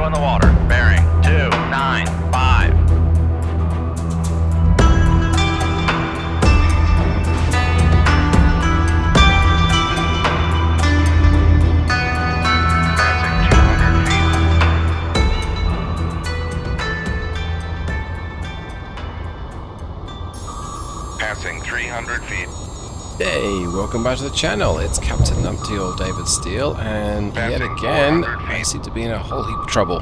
in the water. Bearing 295. Passing 300 feet. Hey, welcome back to the channel. It's Captain Numpty or David Steele, and yet again, I seem to be in a whole heap of trouble.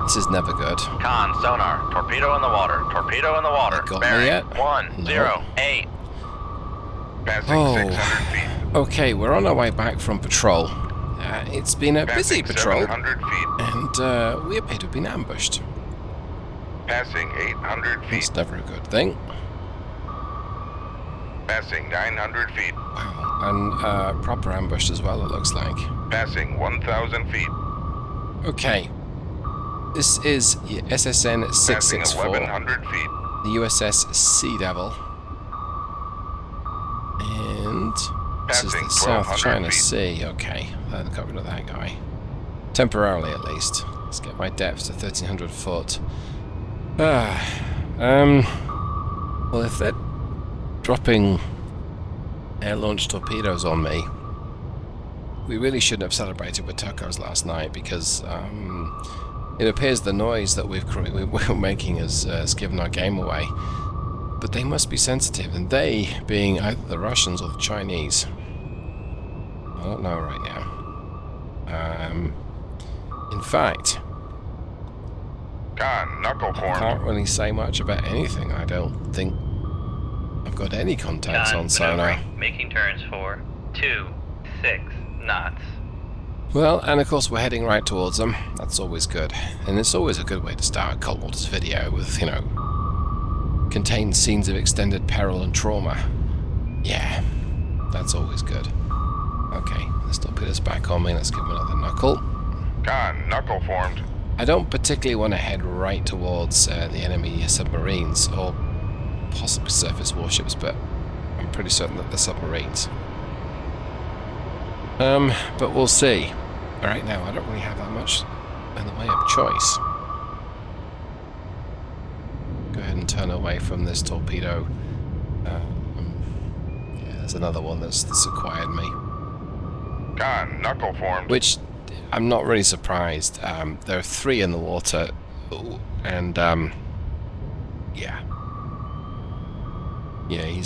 This is never good. Con, sonar, torpedo in the water. Torpedo in the water. Got Bearing me yet? 108. Passing 600 feet. Okay, we're on our way back from patrol. It's been a busy Passing patrol, 700 feet. and we appear to have been ambushed. Passing 800 feet. It's never a good thing. Passing 900 feet. Wow, and proper ambush as well, it looks like. Passing 1,000 feet. Okay, this is the Passing SSN-664, 1,100 feet. the USS Sea Devil, and this is Passing the South 1,200 China feet. Sea. Okay, that got rid of that guy. Temporarily, at least. Let's get my depth to 1,300 foot. Well, if they're dropping air-launched torpedoes on me, we really shouldn't have celebrated with tacos last night, because it appears the noise that we're making has given our game away. But they must be sensitive, and they being either the Russians or the Chinese. I don't know right now. In fact, Con, knuckle I formed. can't really say much about anything. I don't think I've got any contacts on sonar. Making turns for 26 knots. Well, and of course we're heading right towards them. That's always good. And it's always a good way to start a Cold Waters video with, you know, contains scenes of extended peril and trauma. Yeah, that's always good. Okay, let's not put us back on me. Let's give him another knuckle. Con, knuckle formed. I don't particularly want to head right towards the enemy submarines, or possibly surface warships, but I'm pretty certain that they're submarines. But we'll see. Right now, I don't really have that much in the way of choice. Go ahead and turn away from this torpedo. Yeah, there's another one that's acquired me. Con, knuckle formed. Which, I'm not really surprised. There are 3 in the water, and yeah. Yeah,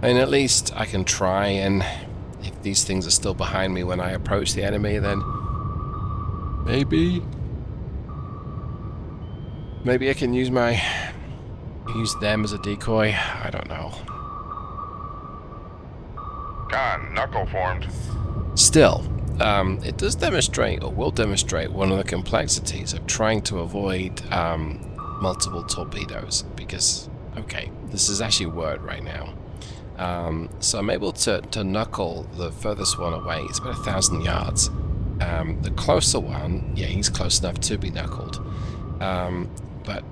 and at least I can try, and if these things are still behind me when I approach the enemy, then maybe I can use them as a decoy. I don't know. Con, knuckle formed. Still, it does demonstrate, or will demonstrate, one of the complexities of trying to avoid multiple torpedoes, because, okay, this is actually a word right now. So I'm able to knuckle the furthest one away. It's about 1,000 yards. The closer one, yeah, he's close enough to be knuckled. But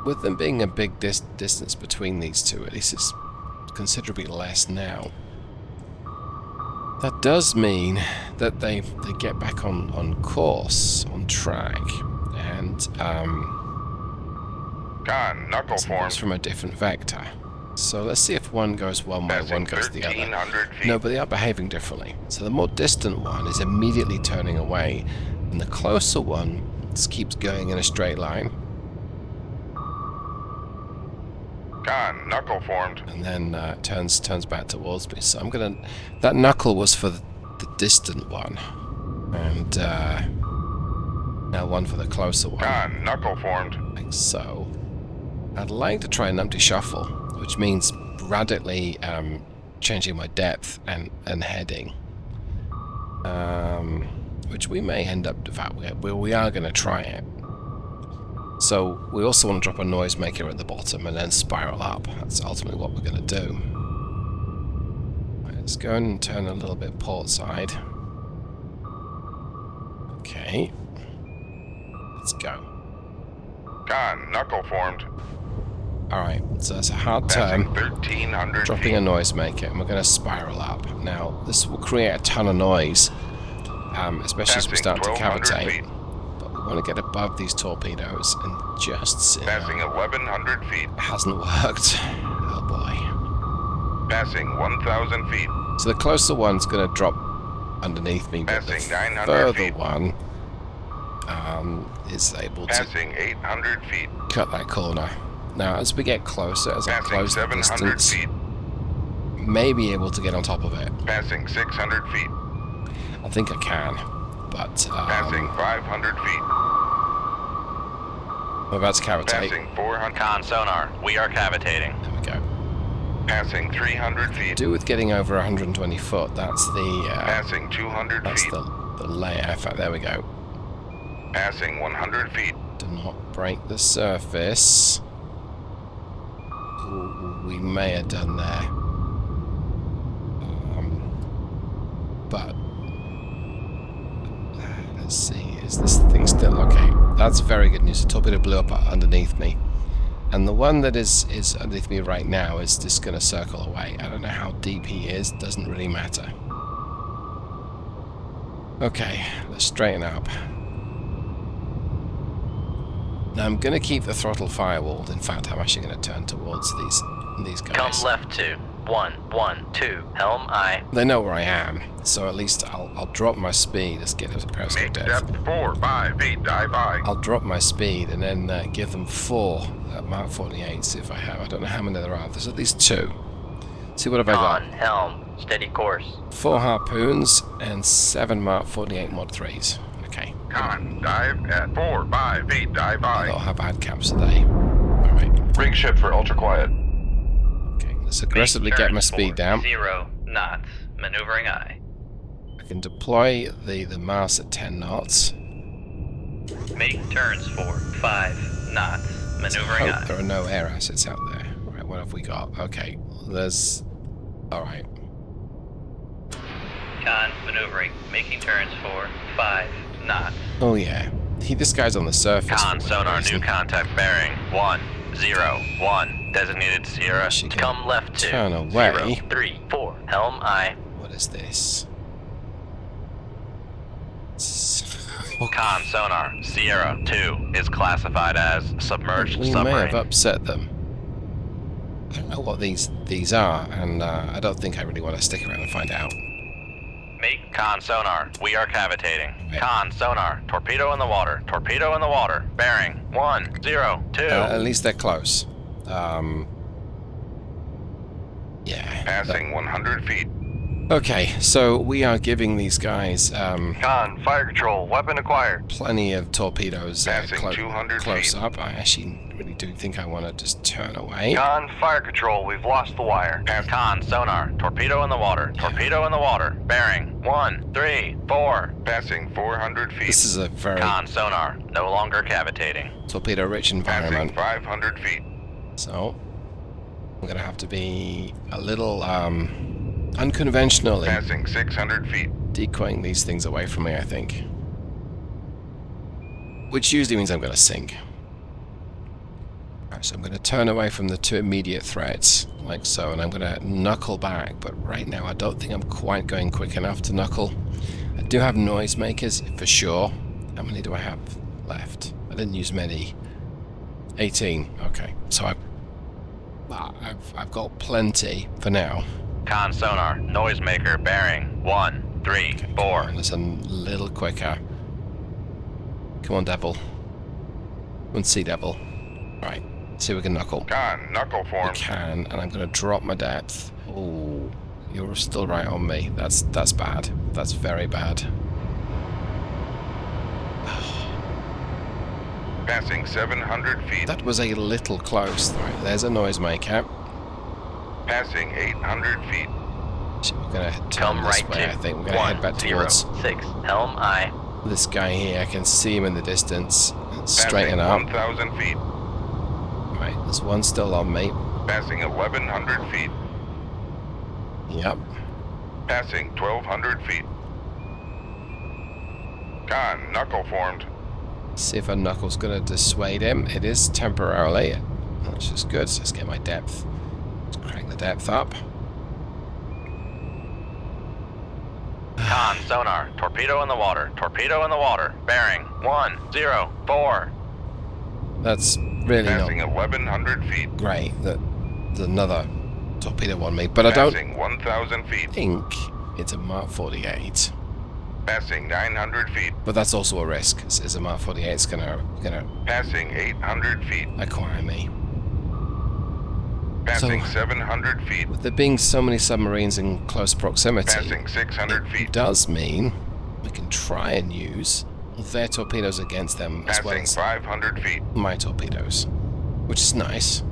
with them being a big distance between these two, at least it's considerably less now. That does mean that they get back on course, on track, and Con, knuckle it's formed. from a different vector. So let's see if one goes one way, one goes the other. 1,300 feet. No, but they are behaving differently. So the more distant one is immediately turning away, and the closer one just keeps going in a straight line, Con, knuckle formed. and then turns back towards me. So I'm gonna. That knuckle was for the distant one, and now one for the closer one. Con, knuckle formed. Like so. I'd like to try an empty shuffle, which means radically changing my depth and heading. Which we may end up, in fact, we are going to try it. So we also want to drop a noisemaker at the bottom and then spiral up. That's ultimately what we're going to do. Right, let's go and turn a little bit port side. Okay. Let's go. Con, knuckle formed. Alright, so that's a hard turn. Passing 1,300 Dropping feet. a noisemaker, and we're going to spiral up. Now, this will create a ton of noise, especially as we Passing start to 1,200 cavitate. feet. But we want to get above these torpedoes and just see. Passing 1,100 feet. It hasn't worked. Oh boy. Passing 1,000 feet. So the closer one's going to drop underneath me, but the Passing 900 further feet. one is able to Passing 800 feet. cut that corner. Now, as we get closer, as I Passing close the 700 distance, feet. may be able to get on top of it. Passing 600 feet. I think I can, but Passing 500 feet. I'm about to cavitate. Passing 400. Con sonar, we are cavitating. There we go. Passing 300 feet. Do with getting over 120 foot. That's the Passing 200 that's feet. the layer. In fact, there we go. Passing 100 feet. Do not break the surface. Ooh, we may have done there. But let's see, is this thing still okay? That's very good news. The torpedo blew up underneath me, and the one that is underneath me right now is just going to circle away. I don't know how deep he is. Doesn't really matter. Okay, let's straighten up. Now I'm going to keep the throttle firewalled. In fact, I'm actually going to turn towards these guys. Come left to 112, helm aye. They know where I am, so at least I'll drop my speed. Let's get a periscope Make depth. depth 4, 5 feet. Dive high. I'll drop my speed and then give them 4 at Mark 48s if I have. I don't know how many there are. There's at least 2. See what have I got? Con, helm, steady course. 4 harpoons and 7 Mark 48 Mod 3s. Okay. Con, dive at 4, 5 feet. Dive I high. don't have bad caps today. Alright. Rig ship for ultra quiet. Okay, let's aggressively get my speed down. 0 knots, maneuvering aye. I can deploy the mast at 10 knots. Make turns for 5 knots, maneuvering Hope aye. there are no air assets out there. Right, what have we got? Okay, there's... Alright. Con, maneuvering, making turns for 5 knots. Oh yeah. This guy's on the surface. Con, for whatever sonar, reason. new contact bearing 101, designated Sierra. Actually, can Come left to turn away. 034, helm aye. What is this? Con, sonar, Sierra 2 is classified as submerged We may submarine. have upset them. I don't know what these are, and I don't think I really want to stick around and find out. Make con sonar. We are cavitating. Right. Con sonar. Torpedo in the water. Torpedo in the water. Bearing 102. At least they're close. Yeah. Passing 100 feet. Okay, so we are giving these guys Con, fire control. Weapon acquired. plenty of torpedoes Passing 200 close feet. up. I actually really do think I want to just turn away. Con, fire control. We've lost the wire. Con sonar. Torpedo in the water. Torpedo in the water. Bearing 134. Passing 400 feet. This is a very Con sonar. No longer cavitating. torpedo-rich Passing environment. 500 feet. So I'm gonna have to be a little unconventional in Passing 600 feet. decoying these things away from me, I think. Which usually means I'm gonna sink. Alright, so I'm gonna turn away from the 2 immediate threats, like so, and I'm gonna knuckle back, but right now I don't think I'm quite going quick enough to knuckle. I do have noisemakers, for sure. How many do I have left? I didn't use many. 18, okay. So I've got plenty for now. Con sonar. Noisemaker. Bearing 134. And it's a little quicker. Come on, Devil. Come on, Sea Devil. Right, see if we can knuckle. Con, knuckle We formed. can, and I'm going to drop my depth. Oh, you're still right on me. That's bad. That's very bad. Passing 700 feet. That was a little close. Right, there's a noisemaker. Passing 800 feet. So we're going to turn Come this right way, to I think. We're going to head back towards 106. Helm aye. this guy here. I can see him in the distance. Straighten Passing up. 1,000 feet. Right, there's one still on me. Passing 1,100 feet. Yep. Passing 1,200 feet. Con, knuckle formed. See if a knuckle's going to dissuade him. It is temporarily, which is good. So let's get my depth. Let's crank the depth up. Con Con, sonar, torpedo in the water, torpedo in the water, bearing 104. That's really Passing not 1,100 feet. great that there's another torpedo on me, but I don't Passing 1,000 feet. think it's a Mark 48. Passing 900 feet. But that's also a risk. Is a Mark 48's gonna Passing 800 feet. acquire me? Passing So- 700 feet. With there being so many submarines in close proximity, Passing 600 it feet. does mean we can try and use their torpedoes against them as well Passing as 500 feet. my torpedoes, which is nice.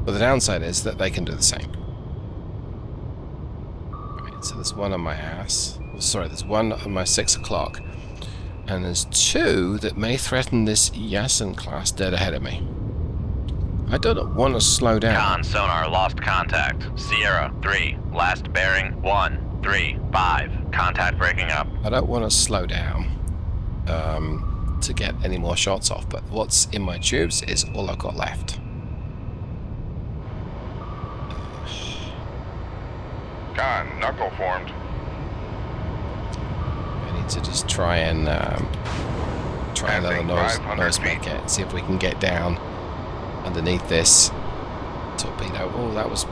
But the downside is that they can do the same. Right, so there's one on my ass. Oh, sorry, there's one on my 6 o'clock. And there's two that may threaten this Yasen-class dead ahead of me. I don't want to slow down. Con, sonar, lost contact. Sierra 3, last bearing 135. Contact breaking up. I don't want to slow down to get any more shots off, but what's in my tubes is all I've got left. Con, knuckle formed. I need to just try and try another Passing nose 500 make feet. it, see if we can get down underneath this torpedo. Oh, that was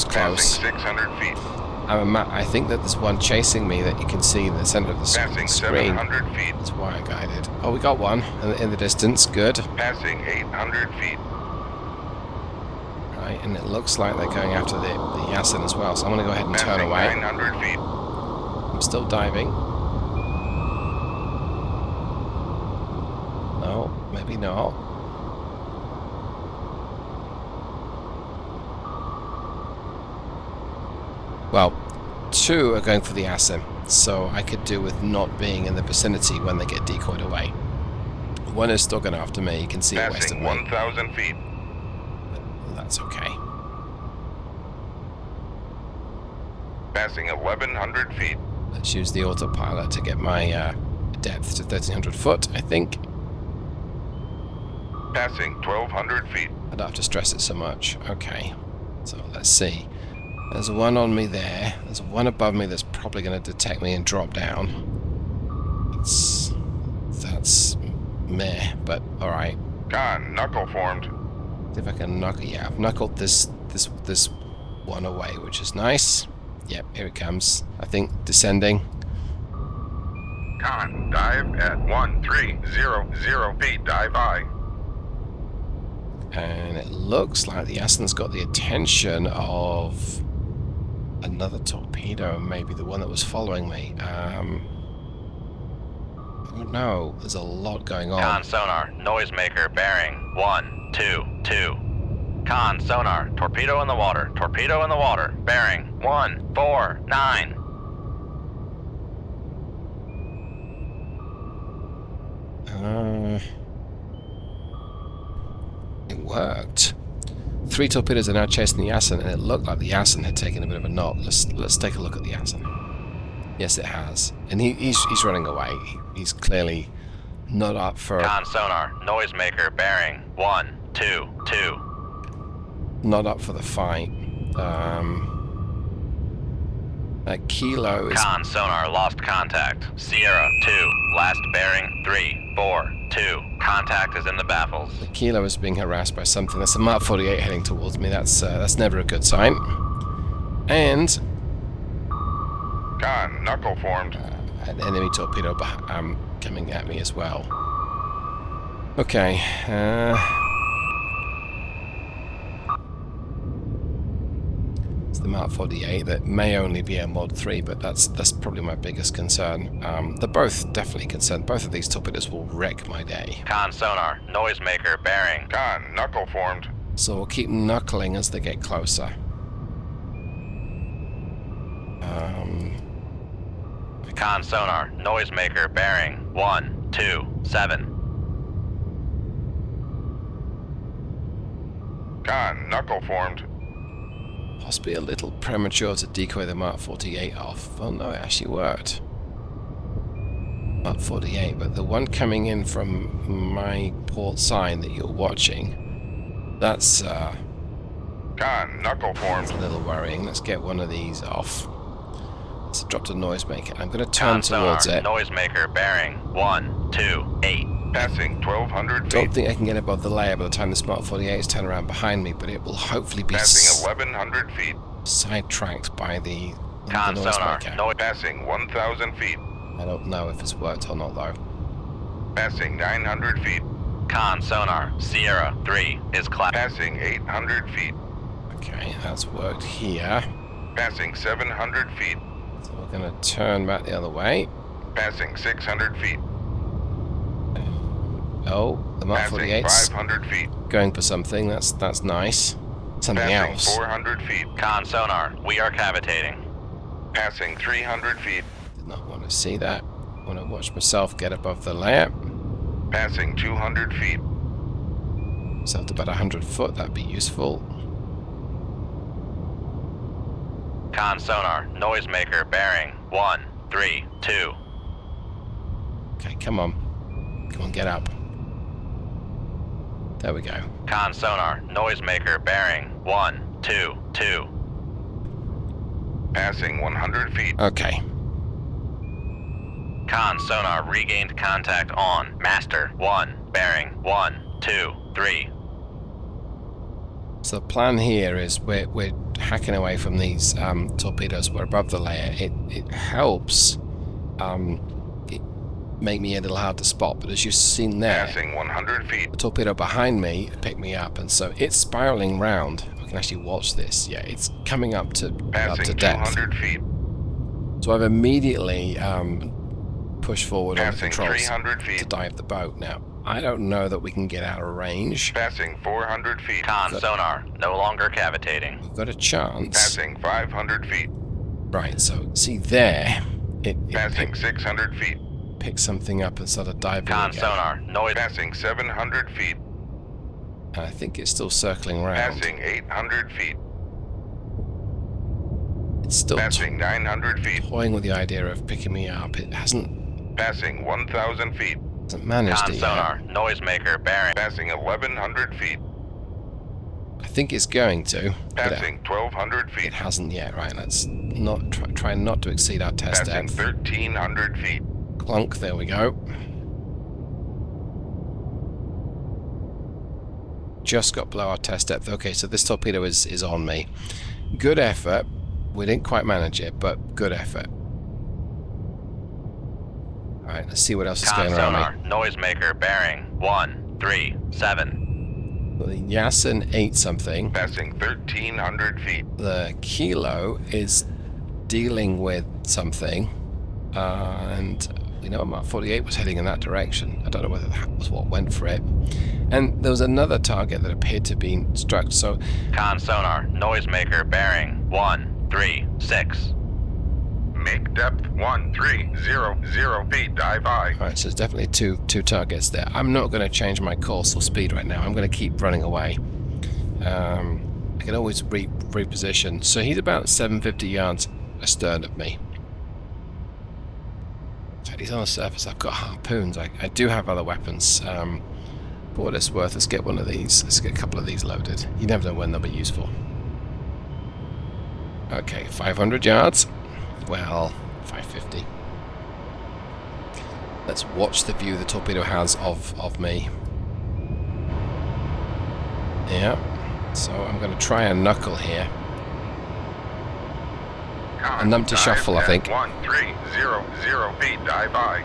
close. Passing 600 feet. I think that there's one chasing me that you can see in the center of the Passing screen. 700 feet. It's wire guided. Oh, we got one in the distance. Good. Passing 800 feet. Right, and it looks like they're going after the Yasen as well. So I'm going to go ahead and turn Passing away. 900 feet. I'm still diving. No, maybe not. Well, two are going for the Yasen, so I could do with not being in the vicinity when they get decoyed away. One is still going after me. You can see it west of Passing me. 1,000 feet. That's okay. Passing 1,100 feet. Let's use the autopilot to get my depth to 1,300 foot, I think. Passing 1,200 feet. I don't have to stress it so much. Okay, so let's see. There's one on me there. There's one above me that's probably going to detect me and drop down. That's meh, but alright. Con, knuckle formed. See if I can knuckle. Yeah, I've knuckled this one away, which is nice. Yep, here it comes. I think descending. Con, dive at 1,300 feet. Dive high. And it looks like the Yasen's got the attention of another torpedo, maybe the one that was following me. I don't know. There's a lot going on. Con, sonar, noisemaker, bearing 122. Con, sonar, torpedo in the water, torpedo in the water, bearing 149. It worked. 3 torpedoes are now chasing the Yasen, and it looked like the Yasen had taken a bit of a knock. Let's take a look at the Yasen. Yes, it has, and he's running away. He's clearly not up for Con, sonar, noisemaker, bearing 122. not up for the fight. That Kilo is Con, sonar, lost contact. Sierra 2, last bearing 342. Contact is in the baffles. the Kilo is being harassed by something. That's a Mark 48 heading towards me. That's never a good sign. And Con, knuckle formed. an enemy torpedo coming at me as well. Okay. It's the Mark 48 that may only be a Mod 3, but that's probably my biggest concern. They're both definitely concerned. Both of these torpedoes will wreck my day. Con, sonar, noisemaker, bearing. Con, knuckle formed. So we'll keep knuckling as they get closer. Con, sonar, noisemaker, bearing 127. Con, knuckle formed. Possibly a little premature to decoy the Mark 48 off. Well, no, it actually worked. Mark 48, but the one coming in from my port side that you're watching, that's Con, knuckle formed. a little worrying. Let's get one of these off. Let's dropped a noisemaker. I'm going to Con turn towards sonar, it. noisemaker bearing 128. Passing 1,200 feet. Don't think I can get above the layer by the time the Smart 48s turn around behind me, but it will hopefully be Passing 1,100 feet. sidetracked by the Con sonar, noisemaker. Passing 1,000 feet. I don't know if it's worked or not though. Passing 900 feet. con sonar, Sierra 3 is Passing 800 feet. Okay, that's worked here. Passing 700 feet. So we're going to turn back the other way. Passing 600 feet. Oh, the Mark Passing 48's 500 feet. going for something. That's nice. Something Passing else. 400 feet. Con sonar, we are cavitating. Passing 300 feet. Did not want to see that. I want to watch myself get above the layer. Passing 200 feet. Myself to about 100 foot. That'd be useful. Con sonar, noisemaker bearing 132. Okay, come on. Come on, get up. There we go. Con sonar, noisemaker bearing 122. Passing 100 feet. Okay. Con sonar, regained contact on master 1 bearing 123. So the plan here is we're hacking away from these torpedoes. We're above the layer. It helps make me a little hard to spot, but as you've seen there, Passing 100 feet. the torpedo behind me picked me up, and so it's spiraling round. I can actually watch this. Yeah, it's coming up to Passing depth. 200 feet. So I've immediately pushed forward on the Passing controls 300 to feet. dive the boat. Now, I don't know that we can get out of range. Passing 400 feet. Con Good. sonar, no longer cavitating. We've got a chance. Passing 500 feet. Right, so see there, it Passing 600 feet. picked something up and started diving Con again. sonar, noise. Passing 700 feet. And I think it's still circling around. Passing 800 feet. It's still Passing 900 feet. toying with the idea of picking me up. It hasn't Passing 1,000 feet. managed Con it yet. sonar, noisemaker bearing. Passing 1,100 feet. I think it's going to, but Passing 1,200 it feet. hasn't yet. Right, let's not try not to exceed our test Passing depth. 1,300 feet. Clunk, there we go. Just got below our test depth. Okay, so this torpedo is on me. Good effort. We didn't quite manage it, but good effort. Alright, let's see what else is Con going around me. sonar, noisemaker bearing 137. Well, the Yasin ate something. Passing 1,300 feet. The Kilo is dealing with something. And we know Mark 48 was heading in that direction. I don't know whether that was what went for it. And there was another target that appeared to have been struck. So, Con sonar, noisemaker bearing 136. Make depth 1,300 feet. Dive high. alright, so there's definitely two targets there. I'm not going to change my course or speed right now. I'm going to keep running away. I can always reposition. So he's about 750 yards astern of me. So he's on the surface. I've got harpoons. I do have other weapons. For what it's worth, let's get one of these. Let's get a couple of these loaded. You never know when they'll be useful. Okay, 500 yards. Well, 550. Let's watch the view the torpedo has of me. Yeah. So I'm going to try a knuckle here. A numpty shuffle, I think. 1,300 feet. Dive high.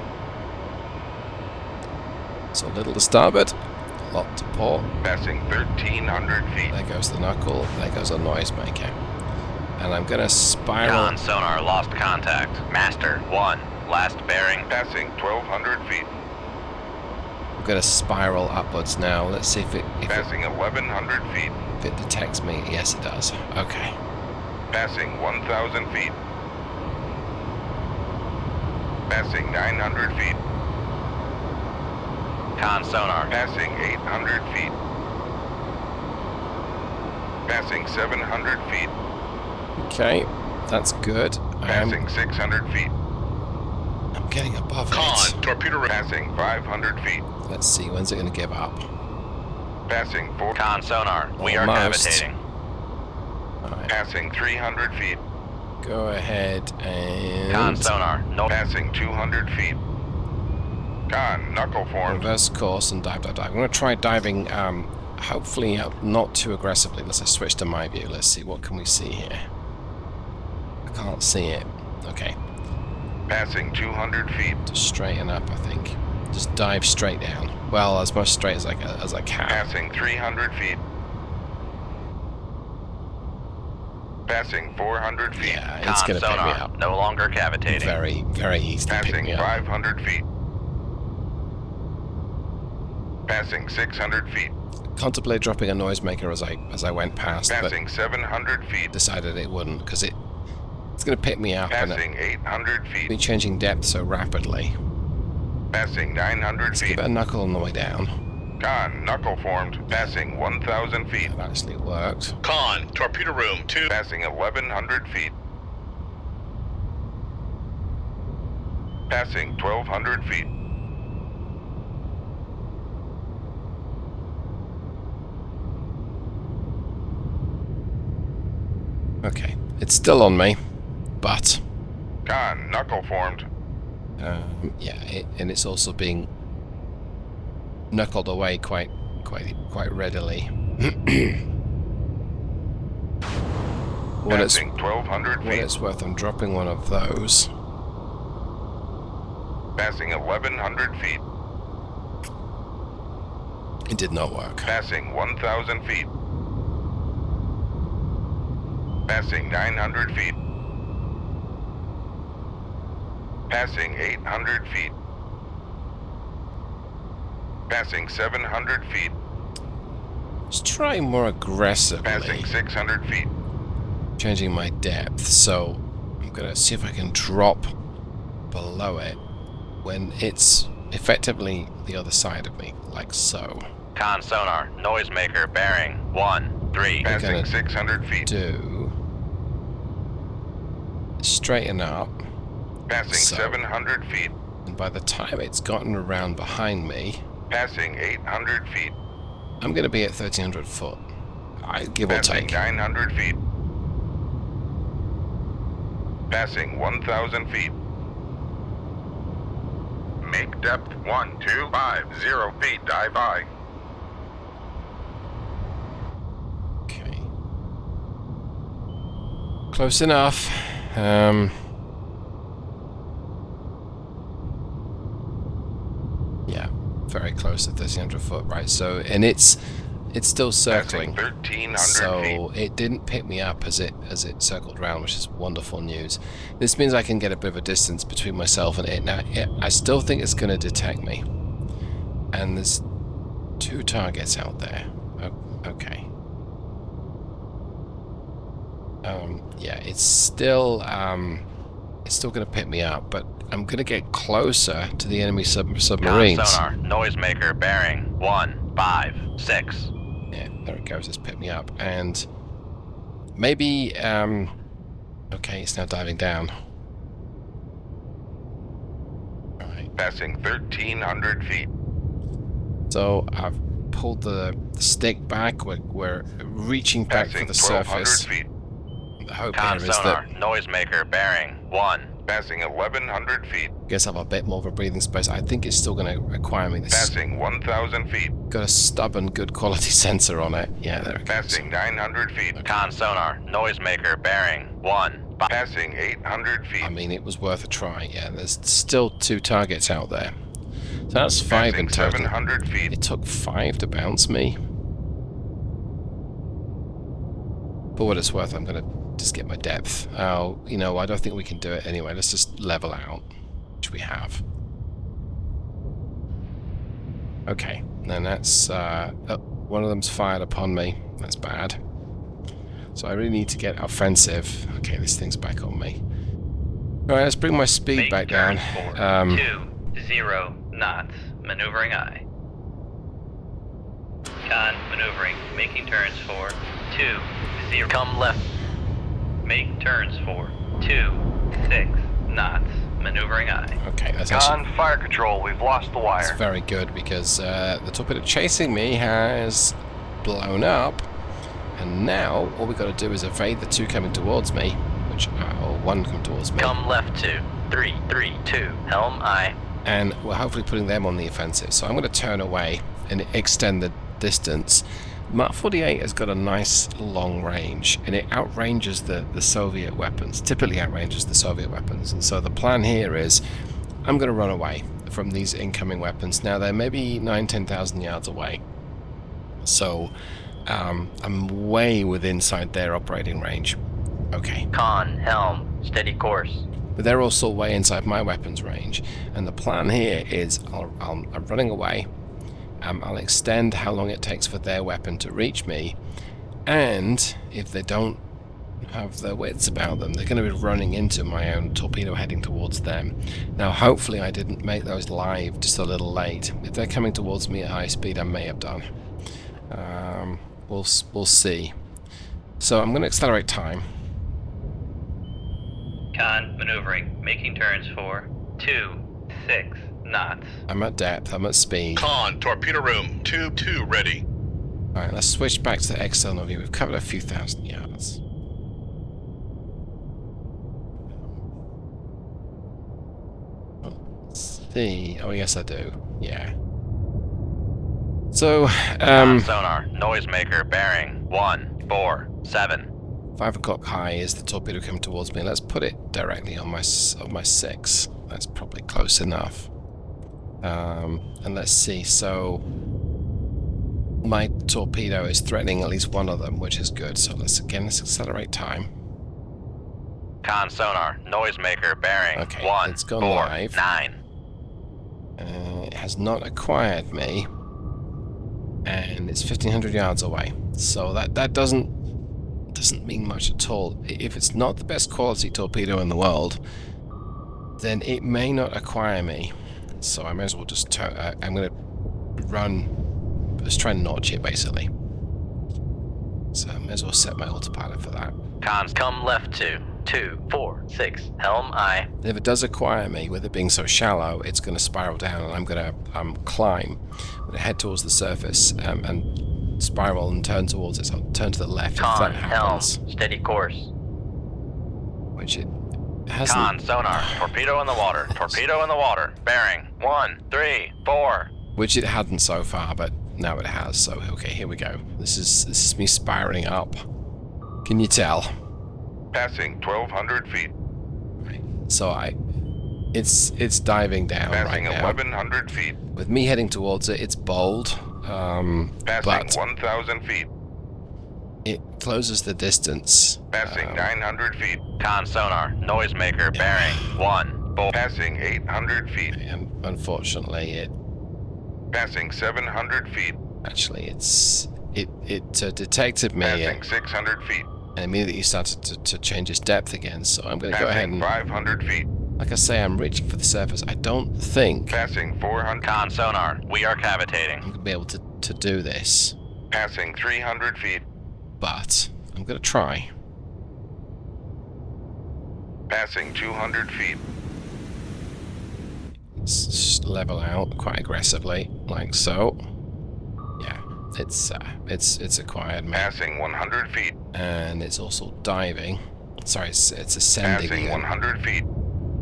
So a little to starboard, a lot to port. Passing 1,300 feet. There goes the knuckle. There goes a noisemaker. And I'm going to spiral. Con sonar, lost contact. Master 1, last bearing. Passing 1,200 feet. I'm going to spiral upwards now. Let's see if it Passing 1,100 feet. detects me. Yes, it does. Okay. Passing 1,000 feet. Passing 900 feet. Con sonar, Passing 800 feet. Passing 700 feet. Okay, that's good. Passing 600 feet. I'm getting above Con, it. torpedo. Passing 500 feet. Let's see, when's it going to give up? Passing 4. con sonar, we are Almost. cavitating. Alright. Passing 300 feet. go ahead and Con sonar, no. Passing 200 feet. Con, knuckle formed. reverse course and dive. I'm going to try diving, hopefully not too aggressively. Let's switch to my view. Let's see, what can we see here? I can't see it. Okay. Passing 200 feet. Just straighten up, I think. Just dive straight down. Well, as much straight as I can. Passing 300 feet. Passing 400 feet. Yeah, it's going to pick me up. No longer cavitating. Very, very easy to pick Passing me up. 500 feet. Passing 600 feet. Contemplated dropping a noisemaker as I went past, Passing but 700 feet. decided it wouldn't because it's going to pick me up and Passing 800 be feet. changing depth so rapidly. Passing 900 Let's feet. give it a knuckle on the way down. Con, knuckle formed. Passing 1,000 feet. That actually worked. Con, torpedo room 2. Passing 1,100 feet. Passing 1,200 feet. Okay, it's still on me, but Con, knuckle formed. yeah, and it's also being knuckled away quite readily. Passing 1,200 When feet. it's worth, I'm dropping one of those. Passing 1,100 feet. It did not work. Passing 1,000 feet. Passing 900 feet. Passing 800 feet. Passing 700 feet. Let's try more aggressively. Passing 600 feet. Changing my depth, so I'm gonna see if I can drop below it when it's effectively the other side of me, like so. Con sonar, noisemaker, bearing 13. Passing gonna 600 feet. Do straighten up, Passing So. 700 feet. and by the time it's gotten around behind me, Passing 800 feet. I'm gonna be at 1,300 foot. Give or Passing take. 900 feet. Passing 1,000 feet. Make depth 1250 feet. Dive by. Okay. Close enough. Yeah, very close to 1,300 foot, right? So, and it's still circling. Passing 1,300 So feet. it didn't pick me up as it circled around, which is wonderful news. This means I can get a bit of a distance between myself and it. Now, I still think it's going to detect me. And there's 2 targets out there. Okay. Yeah, it's still going to pick me up, but I'm going to get closer to the enemy submarines. Con sonar, noisemaker, bearing 156. Yeah, there it goes. It's picked me up, and maybe okay, it's now diving down. All right. Passing 1,300 feet. So I've pulled the stick back. We're reaching back for Passing the 1,200 surface. feet. The hope Con here is sonar, that noisemaker, bearing 1. Passing 1,100 feet. I guess I have a bit more of a breathing space. I think it's still going to require me this. Passing 1,000 feet. Got a stubborn, good quality sensor on it. Yeah, there it goes. Passing 900 feet. Con sonar, noisemaker, bearing 1. Passing 800 feet. I mean, it was worth a try. Yeah, there's still 2 targets out there. So that's 5 in Passing total. 700 feet. It took 5 to bounce me. For what it's worth, I'm going to just get my depth. Oh, you know, I don't think we can do it anyway. Let's just level out, which we have. Okay, then that's... oh, one of them's fired upon me. That's bad. So I really need to get offensive. Okay, this thing's back on me. Alright, let's bring my speed back down. 20 knots. Maneuvering aye. Con, maneuvering. Making turns for 20. Come left. Make turns for 26 knots. Maneuvering aye. Okay, that's actually... Con, fire control, we've lost the wire. That's very good because the torpedo chasing me has blown up, and now all we got to do is evade the 2 coming towards me, which I'll one come towards me. Come left 2. 3, 3, 2. Helm aye. And we're hopefully putting them on the offensive. So I'm going to turn away and extend the distance. Mark 48 has got a nice long range, and it outranges the Soviet weapons, typically outranges the Soviet weapons. And so the plan here is I'm going to run away from these incoming weapons. Now they're maybe 9,000-10,000 yards away, so I'm way within inside their operating range. Okay. Con, helm, steady course. But they're also way inside my weapons range, and the plan here is I'm running away. I'll extend how long it takes for their weapon to reach me, and if they don't have their wits about them, they're going to be running into my own torpedo heading towards them. Now hopefully I didn't make those live just a little late. If they're coming towards me at high speed, I may have done. We'll see. So I'm going to accelerate time. Con, maneuvering, making turns for 2-6 knots. I'm at depth, I'm at speed. Con, torpedo room. Tube 2 ready. Alright, let's switch back to the external view. We've covered a few thousand yards. Let's see. Oh, yes, I do. Yeah. So, Sonar, noisemaker, bearing 147. 5 o'clock high is the torpedo coming towards me. Let's put it directly on my 6. That's probably close enough. And let's see. So my torpedo is threatening at least one of them, which is good. So let's accelerate time. Con sonar, noisemaker, bearing Okay, it's gone 149. It has not acquired me, and it's 1,500 yards away. So that doesn't mean much at all. If it's not the best quality torpedo in the world, then it may not acquire me. So I may as well just I'm going to run, just try and notch it basically. So I may as well set my autopilot for that. Cons, come left 2-4-6, helm aye. If it does acquire me, with it being so shallow, it's going to spiral down, and I'm going to climb. I'm going to head towards the surface and spiral and turn towards it. So I'll turn to the left if Con, that helm, happens. steady course. Which it hasn't. Con sonar, torpedo in the water, torpedo in the water, bearing 134. Which it hadn't so far, but now it has. So okay, here we go. This is me spiraling up. Can you tell? Passing 1,200 feet. So it's diving down Passing right now. 1,100 feet. With me heading towards it, it's bold, Passing but 1,000 feet. it closes the distance. Passing 900 feet. Con sonar, noisemaker, bearing 14. Passing 800 feet. And unfortunately, it Passing 700 feet. actually it detected me Passing 600 feet. and immediately started to change its depth again. So I'm going to go ahead Passing and, 500 feet. like I say, I'm reaching for the surface. I don't think Passing 400. Con sonar, we are I'm cavitating. going to be able to do this, Passing 300 feet. but I'm going to try. Passing 200 feet. Let's level out quite aggressively, like so. Yeah, it's acquired me, Passing 100 feet. and it's also diving. Sorry, it's ascending Passing again. 100 feet.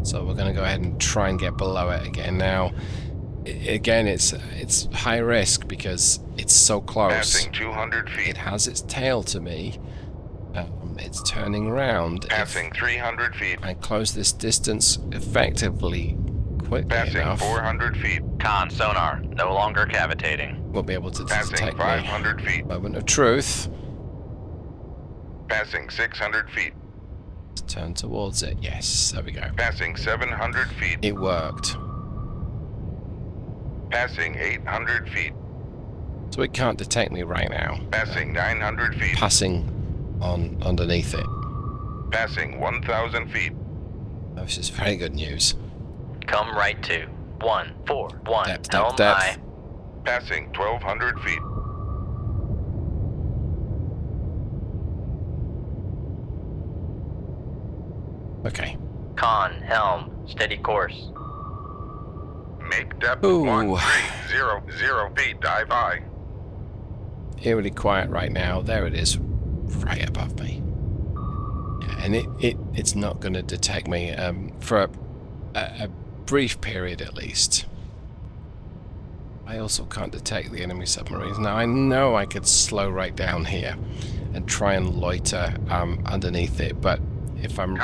So we're going to go ahead and try and get below it again. Now, again, it's high risk because it's so close. Passing 200 It feet. has its tail to me. It's turning around. If Passing 300 feet. I close this distance effectively quickly Passing enough, 400 feet. Con sonar, no longer cavitating. we'll be able to Passing detect me. 500 feet. Moment of truth. Passing 600 feet. Let's turn towards it. Yes, there we go. Passing 700 feet. It worked. Passing 800 feet. So it can't detect me right now. Passing 900 feet. Passing on underneath it. Passing 1,000 feet. This is very good news. Come right 141, Depth, helm depth. aye. Passing 1,200 feet. Okay. Con, helm, steady course. Make depth Ooh. 1300 feet. Dive high. Eerily quiet right now. There it is. Right above me. and it's not going to detect me for a brief period at least. I also can't detect the enemy submarines. Now I know I could slow right down here and try and loiter underneath it, but if I'm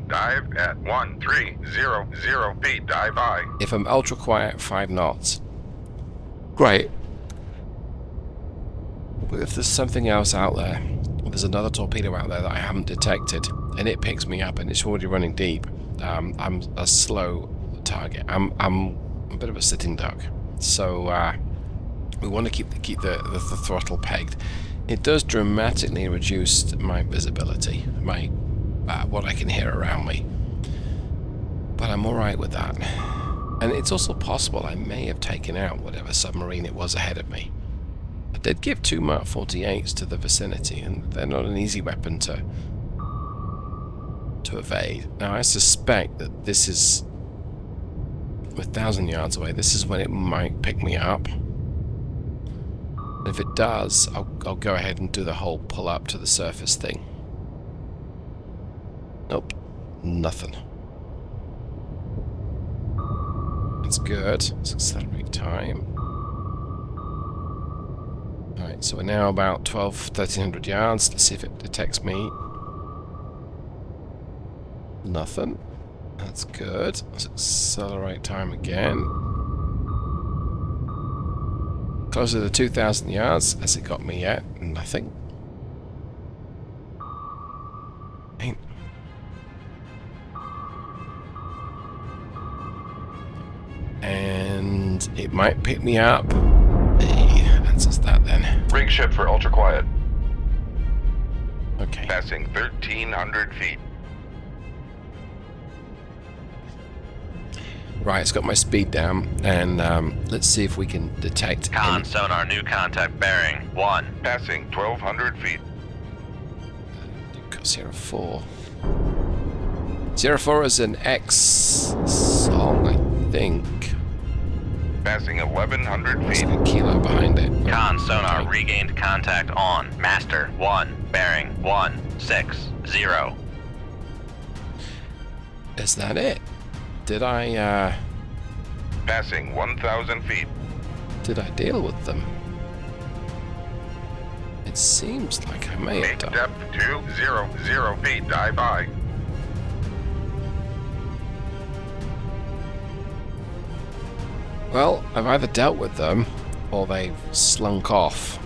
Dive at 1300 feet. Dive I. if I'm ultra quiet at 5 knots, great. But if there's something else out there, there's another torpedo out there that I haven't detected, and it picks me up and it's already running deep, I'm a slow target. I'm a bit of a sitting duck. So we want to keep the throttle pegged. It does dramatically reduce my visibility, my what I can hear around me. But I'm alright with that. And it's also possible I may have taken out whatever submarine it was ahead of me. I did give 2 Mark 48s to the vicinity, and they're not an easy weapon to evade. Now I suspect that this is 1,000 yards away. This is when it might pick me up. And if it does, I'll go ahead and do the whole pull up to the surface thing. Nope, nothing. That's good. Let's accelerate time. Alright, so we're now about 1,300 yards. Let's see if it detects me. Nothing. That's good. Let's accelerate time again. Closer to 2,000 yards. Has it got me yet? Nothing. Ain't. And it might pick me up. Hey, answers that then. Rig ship for ultra quiet. Okay. Passing 1,300 feet. Right, it's got my speed down, and let's see if we can detect Con, sonar, new contact bearing 1. Passing 1,200 feet. Got 04. 04 is an X song, I think. Passing 1,100 There's feet. a kilo behind it. Con, sonar, Okay. regained contact on. Master 1, bearing 160. Is that it? Did I Passing 1,000 feet. deal with them? It seems like I may have Make done. depth 200 feet. Dive I. Well, I've either dealt with them or they've slunk off.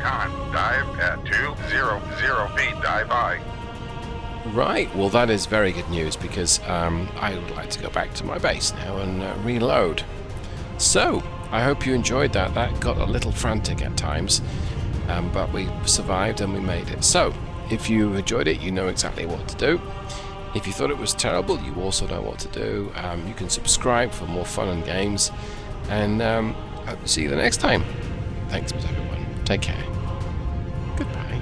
Con, dive at 200 feet. Dive I. Right, well that is very good news because I would like to go back to my base now and reload. So, I hope you enjoyed that. That got a little frantic at times, but we survived and we made it. So, if you enjoyed it, you know exactly what to do. If you thought it was terrible, you also know what to do. You can subscribe for more fun and games, and hope to see you the next time. Thanks, everyone. Take care. Goodbye.